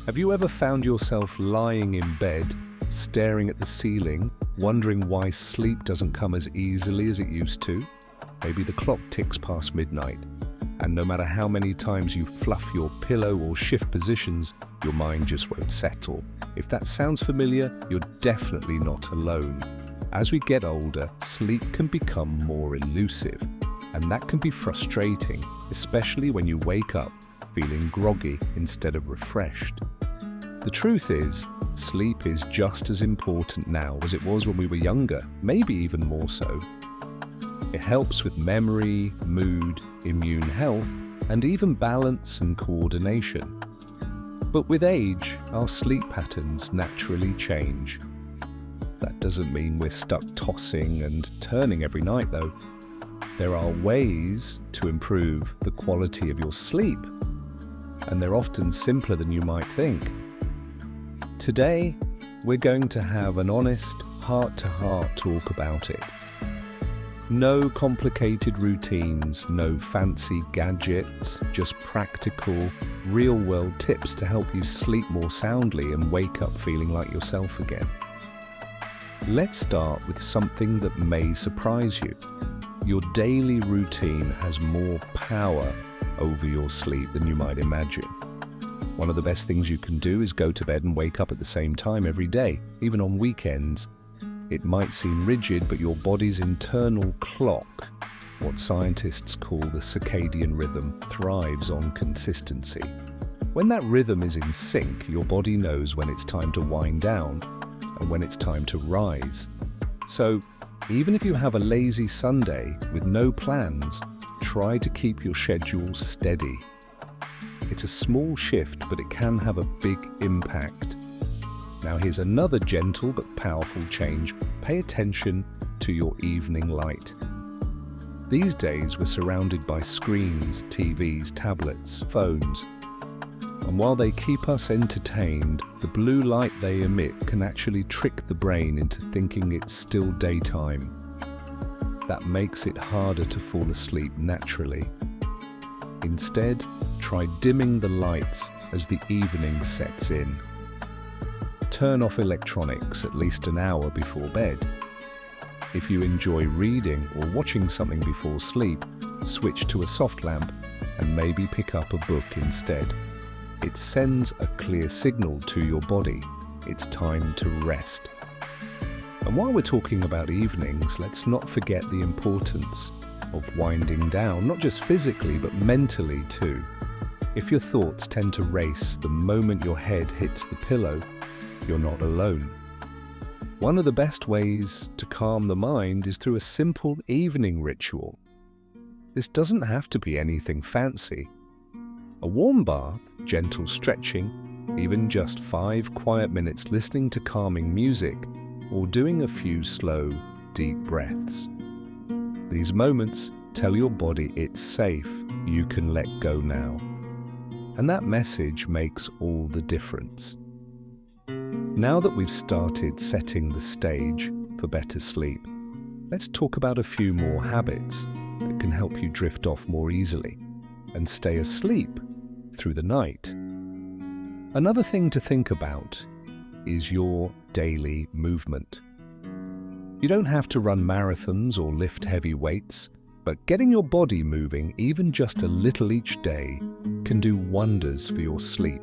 Have you ever found yourself lying in bed, staring at the ceiling, wondering why sleep doesn't come as easily as it used to? Maybe the clock ticks past midnight, and no matter how many times you fluff your pillow or shift positions, your mind just won't settle. If that sounds familiar, you're definitely not alone. As we get older, sleep can become more elusive, and that can be frustrating, especially when you wake up feeling groggy instead of refreshed. The truth is, sleep is just as important now as it was when we were younger, maybe even more so. It helps with memory, mood, immune health, and even balance and coordination. But with age, our sleep patterns naturally change. That doesn't mean we're stuck tossing and turning every night, though. There are ways to improve the quality of your sleep, and they're often simpler than you might think. Today, we're going to have an honest, heart-to-heart talk about it. No complicated routines, no fancy gadgets, just practical, real-world tips to help you sleep more soundly and wake up feeling like yourself again. Let's start with something that may surprise you. Your daily routine has more power over your sleep than you might imagine. One of the best things you can do is go to bed and wake up at the same time every day, even on weekends. It might seem rigid, but your body's internal clock, what scientists call the circadian rhythm, thrives on consistency. When that rhythm is in sync, your body knows when it's time to wind down and when it's time to rise. So, even if you have a lazy Sunday with no plans, try to keep your schedule steady. It's a small shift, but it can have a big impact. Now here's another gentle but powerful change. Pay attention to your evening light. These days we're surrounded by screens, TVs, tablets, phones. And while they keep us entertained, the blue light they emit can actually trick the brain into thinking it's still daytime. That makes it harder to fall asleep naturally. Instead, try dimming the lights as the evening sets in. Turn off electronics at least an hour before bed. If you enjoy reading or watching something before sleep, switch to a soft lamp and maybe pick up a book instead. It sends a clear signal to your body. It's time to rest. And while we're talking about evenings, let's not forget the importance of winding down, not just physically, but mentally too. If your thoughts tend to race the moment your head hits the pillow, you're not alone. One of the best ways to calm the mind is through a simple evening ritual. This doesn't have to be anything fancy. A warm bath, gentle stretching, even just 5 quiet minutes listening to calming music, or doing a few slow, deep breaths. These moments tell your body it's safe, you can let go now. And that message makes all the difference. Now that we've started setting the stage for better sleep, let's talk about a few more habits that can help you drift off more easily and stay asleep through the night. Another thing to think about is your daily movement. You don't have to run marathons or lift heavy weights, but getting your body moving even just a little each day can do wonders for your sleep.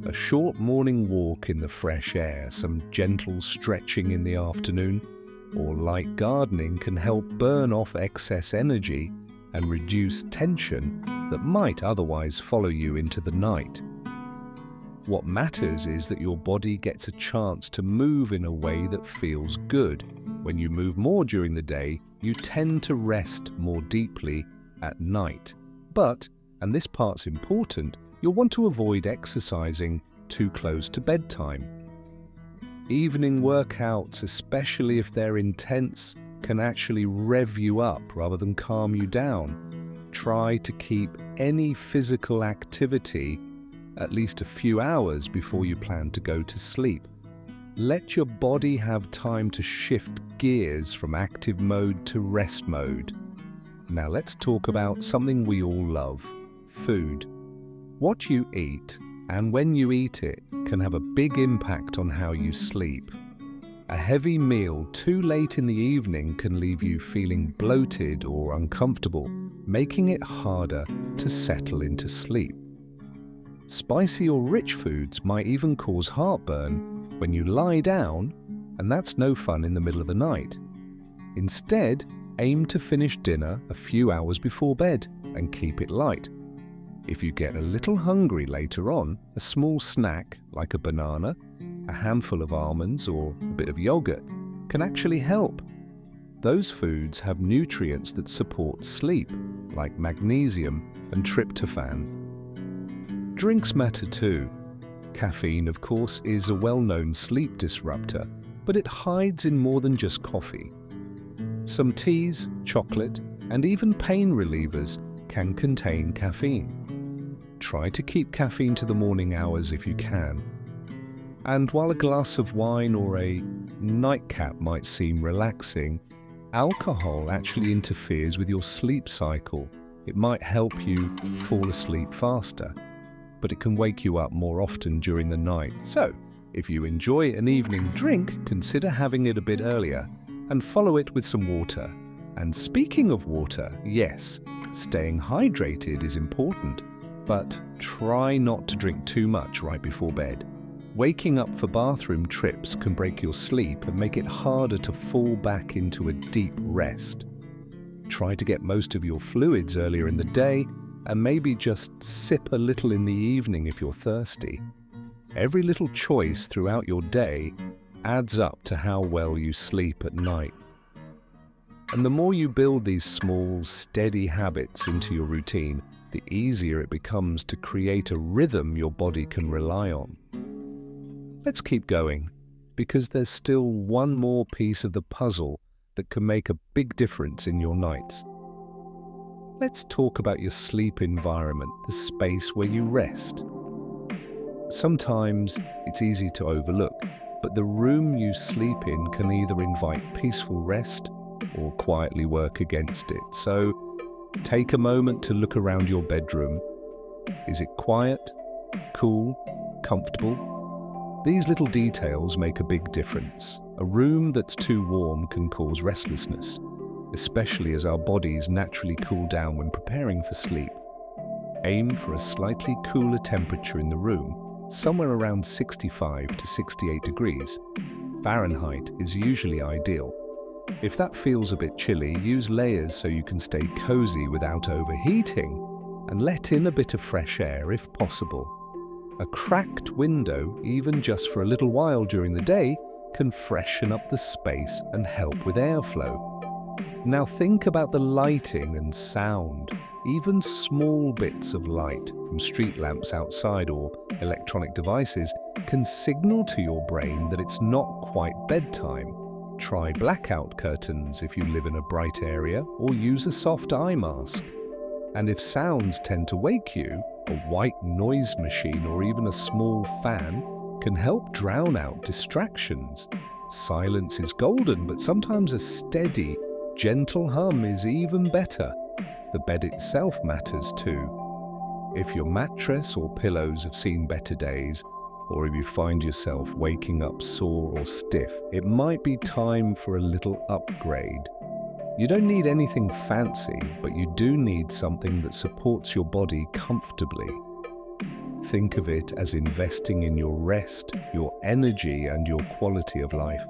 A short morning walk in the fresh air, some gentle stretching in the afternoon, or light gardening can help burn off excess energy and reduce tension that might otherwise follow you into the night. What matters is that your body gets a chance to move in a way that feels good. When you move more during the day, you tend to rest more deeply at night. But, and this part's important, you'll want to avoid exercising too close to bedtime. Evening workouts, especially if they're intense, can actually rev you up rather than calm you down. Try to keep any physical activity at least a few hours before you plan to go to sleep. Let your body have time to shift gears from active mode to rest mode. Now let's talk about something we all love, food. What you eat and when you eat it, can have a big impact on how you sleep. A heavy meal too late in the evening can leave you feeling bloated or uncomfortable, making it harder to settle into sleep. Spicy or rich foods might even cause heartburn when you lie down, and that's no fun in the middle of the night. Instead, aim to finish dinner a few hours before bed and keep it light. If you get a little hungry later on, a small snack like a banana, a handful of almonds or a bit of yogurt can actually help. Those foods have nutrients that support sleep, like magnesium and tryptophan. Drinks matter too. Caffeine, of course, is a well-known sleep disruptor, but it hides in more than just coffee. Some teas, chocolate, and even pain relievers can contain caffeine. Try to keep caffeine to the morning hours if you can. And while a glass of wine or a nightcap might seem relaxing, alcohol actually interferes with your sleep cycle. It might help you fall asleep faster, but it can wake you up more often during the night. So, if you enjoy an evening drink, consider having it a bit earlier and follow it with some water. And speaking of water, yes, staying hydrated is important, but try not to drink too much right before bed. Waking up for bathroom trips can break your sleep and make it harder to fall back into a deep rest. Try to get most of your fluids earlier in the day and maybe just sip a little in the evening if you're thirsty. Every little choice throughout your day adds up to how well you sleep at night. And the more you build these small, steady habits into your routine, the easier it becomes to create a rhythm your body can rely on. Let's keep going, because there's still one more piece of the puzzle that can make a big difference in your nights. Let's talk about your sleep environment, the space where you rest. Sometimes it's easy to overlook, but the room you sleep in can either invite peaceful rest or quietly work against it. So take a moment to look around your bedroom. Is it quiet, cool, comfortable? These little details make a big difference. A room that's too warm can cause restlessness, especially as our bodies naturally cool down when preparing for sleep. Aim for a slightly cooler temperature in the room, somewhere around 65 to 68 degrees. Fahrenheit is usually ideal. If that feels a bit chilly, use layers so you can stay cozy without overheating, and let in a bit of fresh air if possible. A cracked window, even just for a little while during the day, can freshen up the space and help with airflow. Now think about the lighting and sound. Even small bits of light from street lamps outside or electronic devices can signal to your brain that it's not quite bedtime. Try blackout curtains if you live in a bright area, or use a soft eye mask. And if sounds tend to wake you, a white noise machine or even a small fan can help drown out distractions. Silence is golden, but sometimes a steady, gentle hum is even better. The bed itself matters too. If your mattress or pillows have seen better days, or if you find yourself waking up sore or stiff, it might be time for a little upgrade. You don't need anything fancy, but you do need something that supports your body comfortably. Think of it as investing in your rest, your energy, and your quality of life.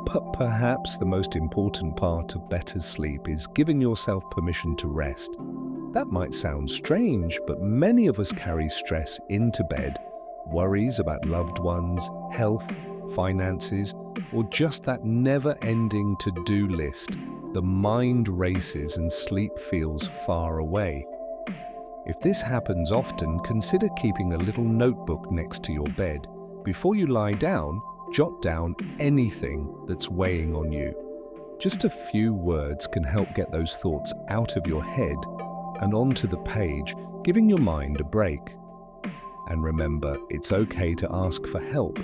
But perhaps the most important part of better sleep is giving yourself permission to rest. That might sound strange, but many of us carry stress into bed. Worries about loved ones, health, finances, or just that never-ending to-do list. The mind races and sleep feels far away. If this happens often, consider keeping a little notebook next to your bed. Before you lie down, jot down anything that's weighing on you. Just a few words can help get those thoughts out of your head and onto the page, giving your mind a break. And remember, it's okay to ask for help.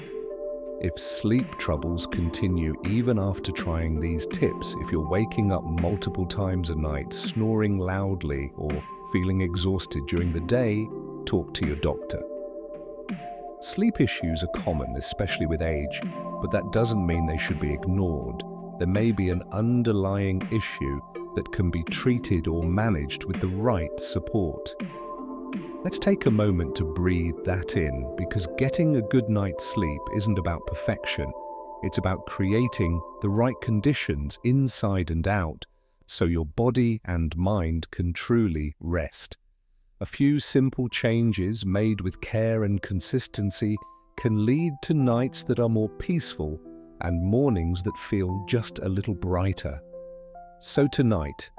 If sleep troubles continue even after trying these tips, if you're waking up multiple times a night, snoring loudly, or feeling exhausted during the day, talk to your doctor. Sleep issues are common, especially with age, but that doesn't mean they should be ignored. There may be an underlying issue that can be treated or managed with the right support. Let's take a moment to breathe that in, because getting a good night's sleep isn't about perfection. It's about creating the right conditions inside and out so your body and mind can truly rest. A few simple changes made with care and consistency can lead to nights that are more peaceful and mornings that feel just a little brighter. So tonight,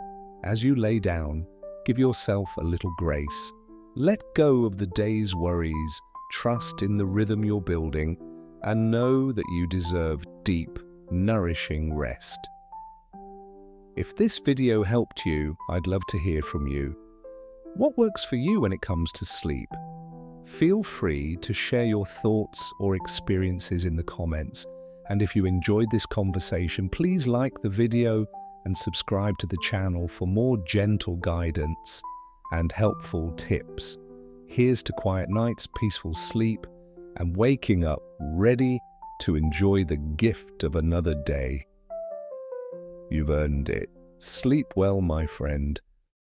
as you lay down, give yourself a little grace. Let go of the day's worries, trust in the rhythm you're building, and know that you deserve deep, nourishing rest. If this video helped you, I'd love to hear from you. What works for you when it comes to sleep? Feel free to share your thoughts or experiences in the comments. And if you enjoyed this conversation, please like the video and subscribe to the channel for more gentle guidance and helpful tips. Here's to quiet nights, peaceful sleep, and waking up ready to enjoy the gift of another day. You've earned it. Sleep well, my friend.